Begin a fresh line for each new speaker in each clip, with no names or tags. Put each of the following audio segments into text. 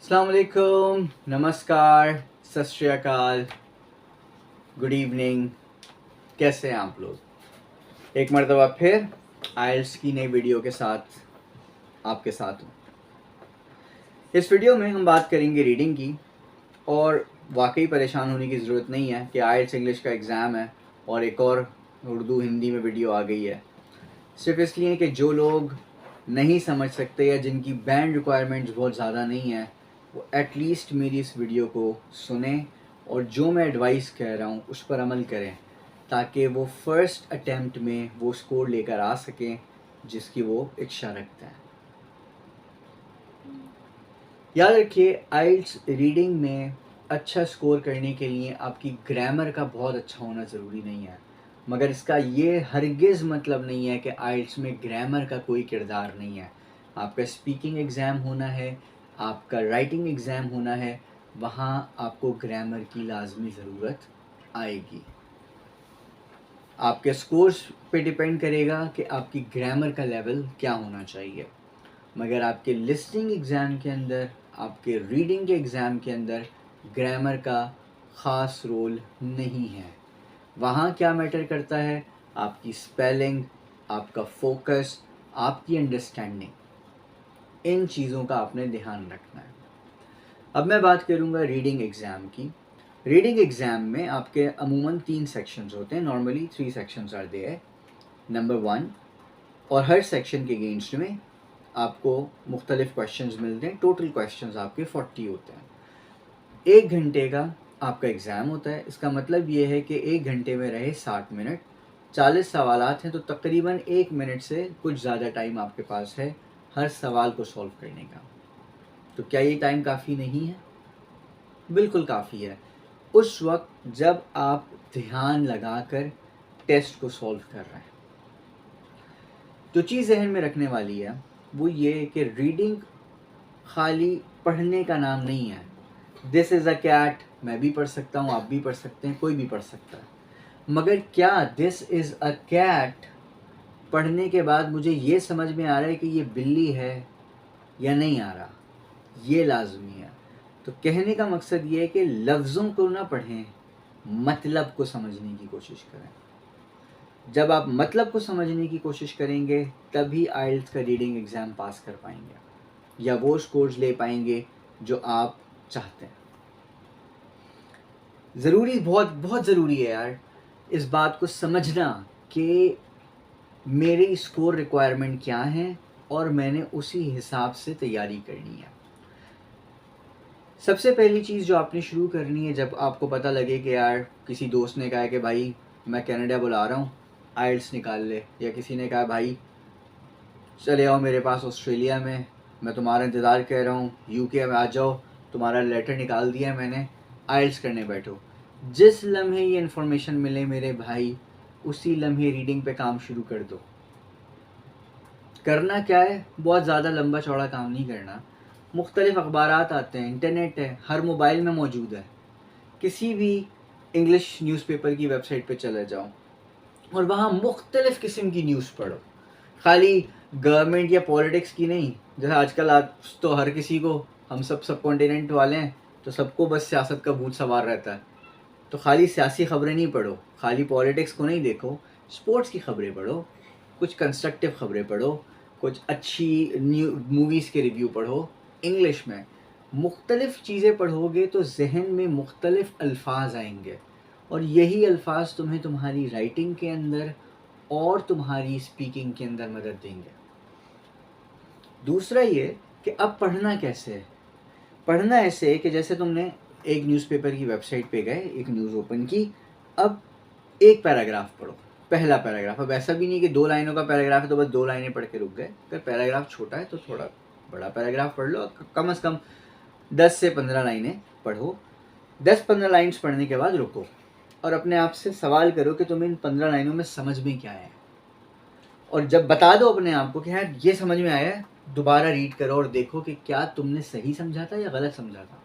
अस्सलाम वालेकुम, नमस्कार, सत श्री अकाल, गुड इवनिंग। कैसे हैं आप लोग? एक मरतबा फिर आइल्स की नई वीडियो के साथ आपके साथ हूँ। इस वीडियो में हम बात करेंगे रीडिंग की। और वाकई परेशान होने की ज़रूरत नहीं है कि आइल्स इंग्लिश का एग्ज़ाम है और एक और उर्दू हिंदी में वीडियो आ गई है। सिर्फ इसलिए कि जो लोग नहीं समझ सकते या जिनकी बैंड रिक्वायरमेंट्स बहुत ज़्यादा नहीं है, वो एटलीस्ट मेरी इस वीडियो को सुने और जो मैं एडवाइस कह रहा हूँ उस पर अमल करें, ताकि वो फर्स्ट अटेम्प्ट में वो स्कोर लेकर आ सकें जिसकी वो इच्छा रखते हैं। याद रखिए, आइल्स रीडिंग में अच्छा स्कोर करने के लिए आपकी ग्रामर का बहुत अच्छा होना ज़रूरी नहीं है, मगर इसका ये हरगिज़ मतलब नहीं है कि आइल्स में ग्रामर का कोई किरदार नहीं है। आपका स्पीकिंग एग्ज़ाम होना है, आपका राइटिंग एग्ज़ाम होना है, वहाँ आपको ग्रामर की लाजमी ज़रूरत आएगी। आपके स्कोर्स पे डिपेंड करेगा कि आपकी ग्रामर का लेवल क्या होना चाहिए, मगर आपके लिसनिंग एग्ज़ाम के अंदर, आपके रीडिंग के एग्ज़ाम के अंदर ग्रामर का ख़ास रोल नहीं है। वहाँ क्या मैटर करता है? आपकी स्पेलिंग, आपका फोकस, आपकी अंडरस्टैंडिंग। इन चीज़ों का आपने ध्यान रखना है। अब मैं बात करूँगा रीडिंग एग्ज़ाम की। रीडिंग एग्ज़ाम में आपके अमूमन 3 सेक्शंस होते हैं। Normally 3 sections are there. Number 1, और हर सेक्शन के अगेंस्ट में आपको मुख्तलिफ क्वेश्चंस मिलते हैं। टोटल क्वेश्चंस आपके 40 होते हैं। 1 घंटे का आपका एग्ज़ाम होता है। इसका मतलब ये है कि 1 घंटे में रहे 60 मिनट, 40 सवालात हैं, तो तकरीबन 1 मिनट से कुछ ज़्यादा टाइम आपके पास है हर सवाल को सॉल्व करने का। तो क्या ये टाइम काफ़ी नहीं है? बिल्कुल काफ़ी है। उस वक्त जब आप ध्यान लगाकर टेस्ट को सॉल्व कर रहे हैं। जो चीज़ जहन में रखने वाली है वो ये कि रीडिंग खाली पढ़ने का नाम नहीं है। दिस इज़ अ कैट मैं भी पढ़ सकता हूँ, आप भी पढ़ सकते हैं, कोई भी पढ़ सकता है। मगर क्या दिस इज़ अ कैट पढ़ने के बाद मुझे ये समझ में आ रहा है कि ये बिल्ली है या नहीं आ रहा? ये लाजमी है। तो कहने का मकसद ये है कि लफ्ज़ों को ना पढ़ें, मतलब को समझने की कोशिश करें। जब आप मतलब को समझने की कोशिश करेंगे तभी आइल्स का रीडिंग एग्ज़ाम पास कर पाएंगे या वो स्कोर्स ले पाएंगे जो आप चाहते हैं। ज़रूरी, बहुत बहुत ज़रूरी है यार इस बात को समझना कि मेरी स्कोर रिक्वायरमेंट क्या है और मैंने उसी हिसाब से तैयारी करनी है। सबसे पहली चीज़ जो आपने शुरू करनी है, जब आपको पता लगे कि यार किसी दोस्त ने कहा है कि भाई मैं कनाडा बुला रहा हूँ, आइल्स निकाल ले, या किसी ने कहा भाई चले आओ मेरे पास ऑस्ट्रेलिया में, मैं तुम्हारा इंतज़ार कर रहा हूँ, यूके में आ जाओ, तुम्हारा लेटर निकाल दिया है मैंने, आइल्स करने बैठो। जिस लम्हे ये इन्फॉर्मेशन मिले मेरे भाई, उसी लम्हे रीडिंग पे काम शुरू कर दो। करना क्या है? बहुत ज़्यादा लंबा चौड़ा काम नहीं करना। मुख्तलिफ़ अखबारात आते हैं, इंटरनेट है, हर मोबाइल में मौजूद है। किसी भी इंग्लिश न्यूज़पेपर की वेबसाइट पे चले जाओ और वहाँ मुख्तलिफ़ किस्म की न्यूज़ पढ़ो। खाली गवर्नमेंट या पॉलिटिक्स की नहीं। जैसे आजकल आज तो हर किसी को, हम सब कॉन्टिनेंट वाले हैं तो सबको बस सियासत का भूत सवार रहता है। तो खाली सियासी ख़बरें नहीं पढ़ो, खाली पॉलिटिक्स को नहीं देखो, स्पोर्ट्स की ख़बरें पढ़ो, कुछ कंस्ट्रक्टिव ख़बरें पढ़ो, कुछ अच्छी न्यू मूवीज़ के रिव्यू पढ़ो इंग्लिश में। मुख्तलिफ़ चीज़ें पढ़ोगे तो जहन में मुख्तलिफ़ अल्फाज आएंगे और यही अल्फाज तुम्हें तुम्हारी राइटिंग के अंदर और तुम्हारी स्पीकिंग के अंदर मदद देंगे। दूसरा ये कि अब पढ़ना कैसे है? पढ़ना ऐसे है कि जैसे तुमने एक न्यूज़पेपर की वेबसाइट पे गए, एक न्यूज़ ओपन की, अब एक पैराग्राफ पढ़ो, पहला पैराग्राफ। अब ऐसा भी नहीं कि 2 लाइनों का पैराग्राफ है तो बस 2 लाइनें पढ़ के रुक गए। अगर पैराग्राफ छोटा है तो थोड़ा बड़ा पैराग्राफ पढ़ लो, कम से कम 10 से 15 लाइनें पढ़ो। 10-15 लाइन्स पढ़ने के बाद रुको और अपने आप से सवाल करो कि तुम्हें इन 15 लाइनों में समझ में क्या है। और जब बता दो अपने आप को कि यार ये समझ में आया है, दोबारा रीड करो और देखो कि क्या तुमने सही समझा था या गलत समझा था।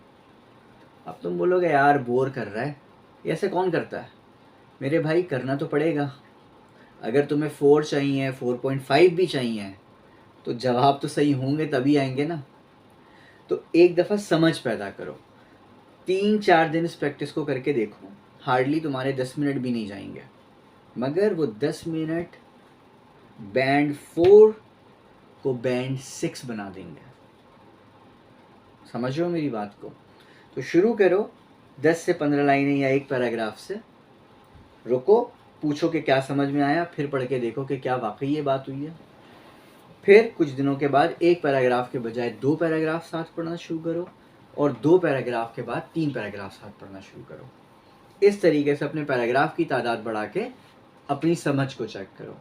अब तुम बोलोगे यार बोर कर रहा है, ऐसे कौन करता है? मेरे भाई करना तो पड़ेगा। अगर तुम्हें 4 चाहिए, 4.5 भी चाहिए, तो जवाब तो सही होंगे तभी आएंगे ना। तो एक दफ़ा समझ पैदा करो, 3-4 दिन इस प्रैक्टिस को करके देखो, हार्डली तुम्हारे 10 मिनट भी नहीं जाएंगे, मगर वो 10 मिनट बैंड 4 को बैंड 6 बना देंगे। समझ रहे हो मेरी बात को? तो शुरू करो 10 से 15 लाइनें या एक पैराग्राफ से, रुको, पूछो कि क्या समझ में आया, फिर पढ़ के देखो कि क्या वाकई ये बात हुई है। फिर कुछ दिनों के बाद एक पैराग्राफ के बजाय 2 पैराग्राफ साथ पढ़ना शुरू करो, और 2 पैराग्राफ के बाद 3 पैराग्राफ साथ पढ़ना शुरू करो। इस तरीके से अपने पैराग्राफ की तादाद बढ़ा के अपनी समझ को चेक करो।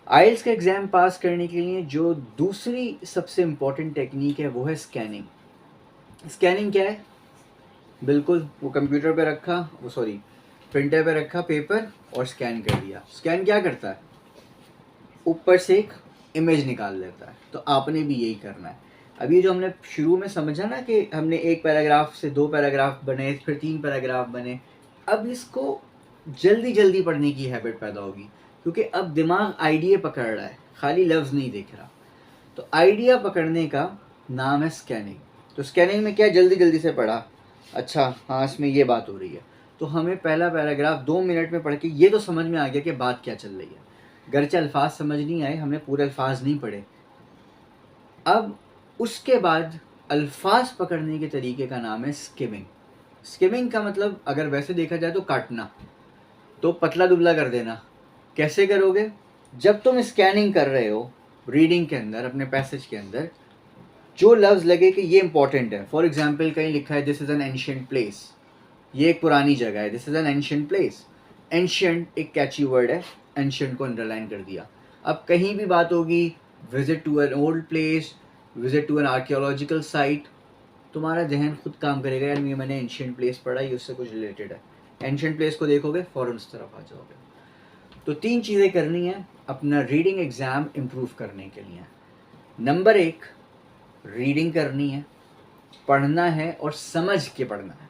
आइल्स का एग्ज़ाम पास करने के लिए जो दूसरी सबसे इम्पॉर्टेंट टेक्निक है वो है स्कैनिंग। स्कैनिंग क्या है? बिल्कुल वो कंप्यूटर पे रखा, वो सॉरी प्रिंटर पे रखा पेपर और स्कैन कर दिया। स्कैन क्या करता है? ऊपर से एक इमेज निकाल लेता है। तो आपने भी यही करना है। अभी जो हमने शुरू में समझा ना कि हमने एक पैराग्राफ से 2 पैराग्राफ बने, फिर 3 पैराग्राफ बने, अब इसको जल्दी जल्दी पढ़ने की हैबिट पैदा होगी, क्योंकि अब दिमाग आइडिया पकड़ रहा है, खाली लफ्ज़ नहीं देख रहा। तो आइडिया पकड़ने का नाम है स्कैनिंग। तो स्कैनिंग में क्या जल्दी जल्दी से पढ़ा, अच्छा हाँ इसमें ये बात हो रही है, तो हमें पहला पैराग्राफ 2 मिनट में पढ़ के ये तो समझ में आ गया कि बात क्या चल रही है। गरचे अल्फाज समझ नहीं आए, हमने पूरे अल्फाज नहीं पढ़े। अब उसके बाद अल्फाज पकड़ने के तरीके का नाम है स्किमिंग। स्किमिंग का मतलब अगर वैसे देखा जाए तो काटना, तो पतला दुबला कर देना। कैसे करोगे? जब तुम स्कैनिंग कर रहे हो रीडिंग के अंदर, अपने पैसेज के अंदर, जो लफ्ज़ लगे कि ये इंपॉर्टेंट है, फॉर एग्जाम्पल कहीं लिखा है this is an ancient place, ये एक पुरानी जगह है, this is an ancient place. Ancient एक कैची वर्ड है, एंशिएंट को अंडरलाइन कर दिया। अब कहीं भी बात होगी visit to an old place, visit to an archaeological site, तुम्हारा जहन खुद काम करेगा, यार ये मैंने एंशिएंट प्लेस पढ़ा, ये उससे कुछ रिलेटेड है। एंशिएंट प्लेस को देखोगे फ़ौरन उस तरफ आ जाओगे। तो 3 चीज़ें करनी है अपना रीडिंग एग्ज़ाम इम्प्रूव करने के लिए। नंबर 1 रीडिंग करनी है, पढ़ना है और समझ के पढ़ना है।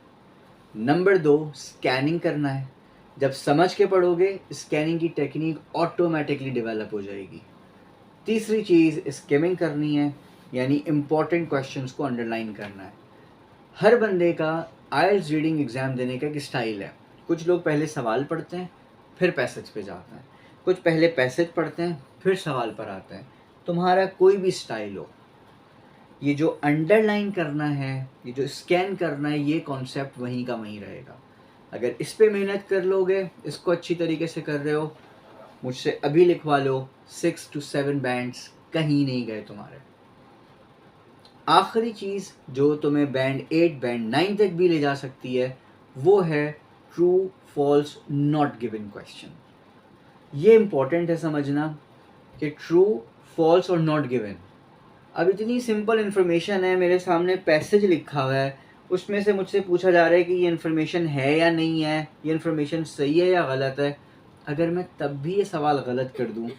नंबर 2 स्कैनिंग करना है। जब समझ के पढ़ोगे स्कैनिंग की टेक्निक ऑटोमेटिकली डेवलप हो जाएगी। तीसरी चीज़ स्किमिंग करनी है, यानी इम्पॉर्टेंट क्वेश्चंस को अंडरलाइन करना है। हर बंदे का आइल्स रीडिंग एग्ज़ाम देने का एक स्टाइल है। कुछ लोग पहले सवाल पढ़ते हैं फिर पैसेज पे जाते हैं, कुछ पहले पैसेज पढ़ते हैं फिर सवाल पर आते हैं। तुम्हारा कोई भी स्टाइल हो, ये जो अंडरलाइन करना है, ये जो स्कैन करना है, ये कॉन्सेप्ट वहीं का वहीं रहेगा। अगर इस पे मेहनत कर लोगे, इसको अच्छी तरीके से कर रहे हो, मुझसे अभी लिखवा लो, 6 to 7 बैंड्स कहीं नहीं गए तुम्हारे। आखिरी चीज़ जो तुम्हें बैंड 8 बैंड 9 तक भी ले जा सकती है वो है true false not given question. ये इम्पॉर्टेंट है समझना कि ट्रू फॉल्स और नॉट गिवन। अब इतनी सिंपल इन्फॉर्मेशन है, मेरे सामने पैसेज लिखा हुआ है, उसमें से मुझसे पूछा जा रहा है कि ये इन्फॉर्मेशन है या नहीं है, ये इन्फॉर्मेशन सही है या गलत है। अगर मैं तब भी ये सवाल गलत कर दूं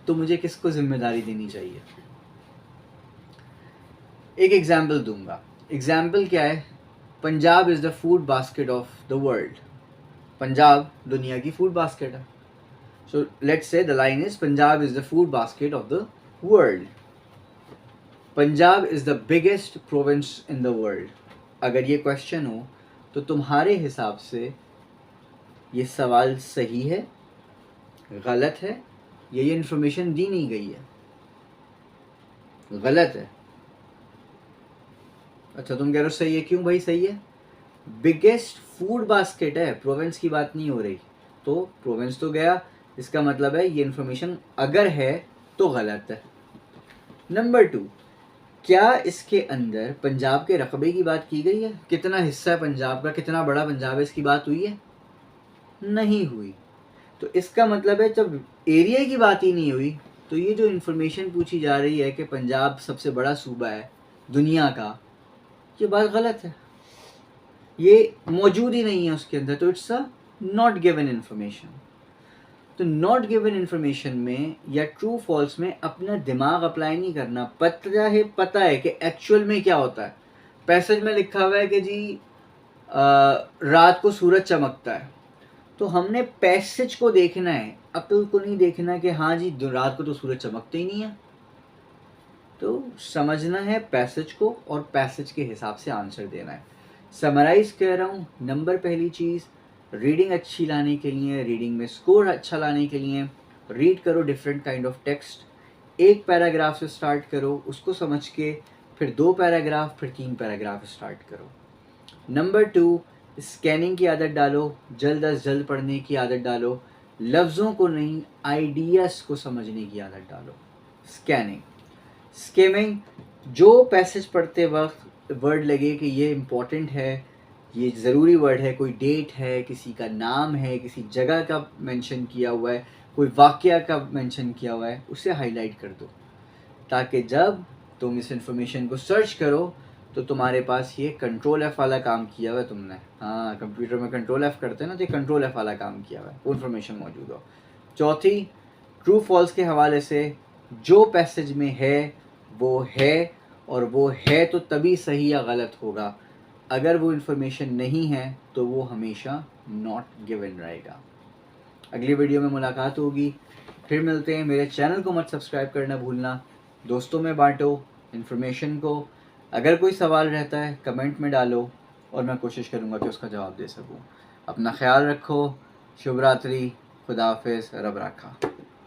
तो मुझे किसको जिम्मेदारी देनी चाहिए? एक एग्जाम्पल दूंगा। एग्जाम्पल क्या है? Punjab is the food basket of the world. Punjab दुनिया की फूड बास्केट है। So let's say the line is Punjab is the food basket of the world. Punjab is the biggest province in the world. अगर ये question हो तो तुम्हारे हिसाब से ये सवाल सही है, गलत है, या ये इन्फॉर्मेशन दी नहीं गई है? गलत है। अच्छा तुम कह रहे हो सही है, क्यों भाई सही है? बिगेस्ट फूड बास्केट है, प्रोविंस की बात नहीं हो रही। तो प्रोविंस तो गया, इसका मतलब है ये इन्फॉर्मेशन अगर है तो गलत है। नंबर 2, क्या इसके अंदर पंजाब के रकबे की बात की गई है? कितना हिस्सा है पंजाब का, कितना बड़ा पंजाब है, इसकी बात हुई है? नहीं हुई। तो इसका मतलब है जब एरिया की बात ही नहीं हुई तो ये जो इन्फॉर्मेशन पूछी जा रही है कि पंजाब सबसे बड़ा सूबा है दुनिया का, ये बात गलत है, ये मौजूद ही नहीं है उसके अंदर। तो it's a not given information. तो नॉट गिवन इन्फॉर्मेशन में या ट्रू फॉल्स में अपना दिमाग अप्लाई नहीं करना। पता है कि एक्चुअल में क्या होता है। पैसेज में लिखा हुआ है कि जी रात को सूरज चमकता है, तो हमने पैसेज को देखना है, अक्ल को नहीं देखना कि हाँ जी रात को तो सूरज चमकता ही नहीं है। तो समझना है पैसेज को और पैसेज के हिसाब से आंसर देना है। समराइज़ कर रहा हूँ, नंबर पहली चीज़, रीडिंग अच्छी लाने के लिए, रीडिंग में स्कोर अच्छा लाने के लिए रीड करो डिफरेंट काइंड ऑफ टेक्स्ट। एक पैराग्राफ से स्टार्ट करो, उसको समझ के फिर 2 पैराग्राफ, फिर 3 पैराग्राफ स्टार्ट करो। नंबर 2, स्कैनिंग की आदत डालो, जल्द अज जल्द पढ़ने की आदत डालो, लफ्ज़ों को नहीं आइडियाज़ को समझने की आदत डालो। स्कैनिंग, स्किमिंग, जो पैसेज पढ़ते वक्त वर्ड लगे कि ये इम्पोर्टेंट है, ये ज़रूरी वर्ड है, कोई डेट है, किसी का नाम है, किसी जगह का मेंशन किया हुआ है, कोई वाक़या का मेंशन किया हुआ है, उसे हाईलाइट कर दो, ताकि जब तुम इस इंफॉर्मेशन को सर्च करो तो तुम्हारे पास ये कंट्रोल एफ़ वाला काम किया हुआ है तुमने। हाँ, कंप्यूटर में कंट्रोल एफ़ करते हैं ना, तो ये कंट्रोल एफ़ वाला काम किया हुआ है, वो इन्फॉर्मेशन मौजूद हो। चौथी, ट्रू फॉल्स के हवाले से जो पैसेज में है वो है, और वो है तो तभी सही या गलत होगा, अगर वो इन्फॉर्मेशन नहीं है तो वो हमेशा नॉट गिवन रहेगा। अगली वीडियो में मुलाकात होगी, फिर मिलते हैं। मेरे चैनल को मत सब्सक्राइब करना भूलना, दोस्तों में बांटो इन्फॉर्मेशन को। अगर कोई सवाल रहता है कमेंट में डालो और मैं कोशिश करूँगा कि उसका जवाब दे सकूँ। अपना ख्याल रखो, शुभ रात्रि, खुदा हाफिज़, रब रखा।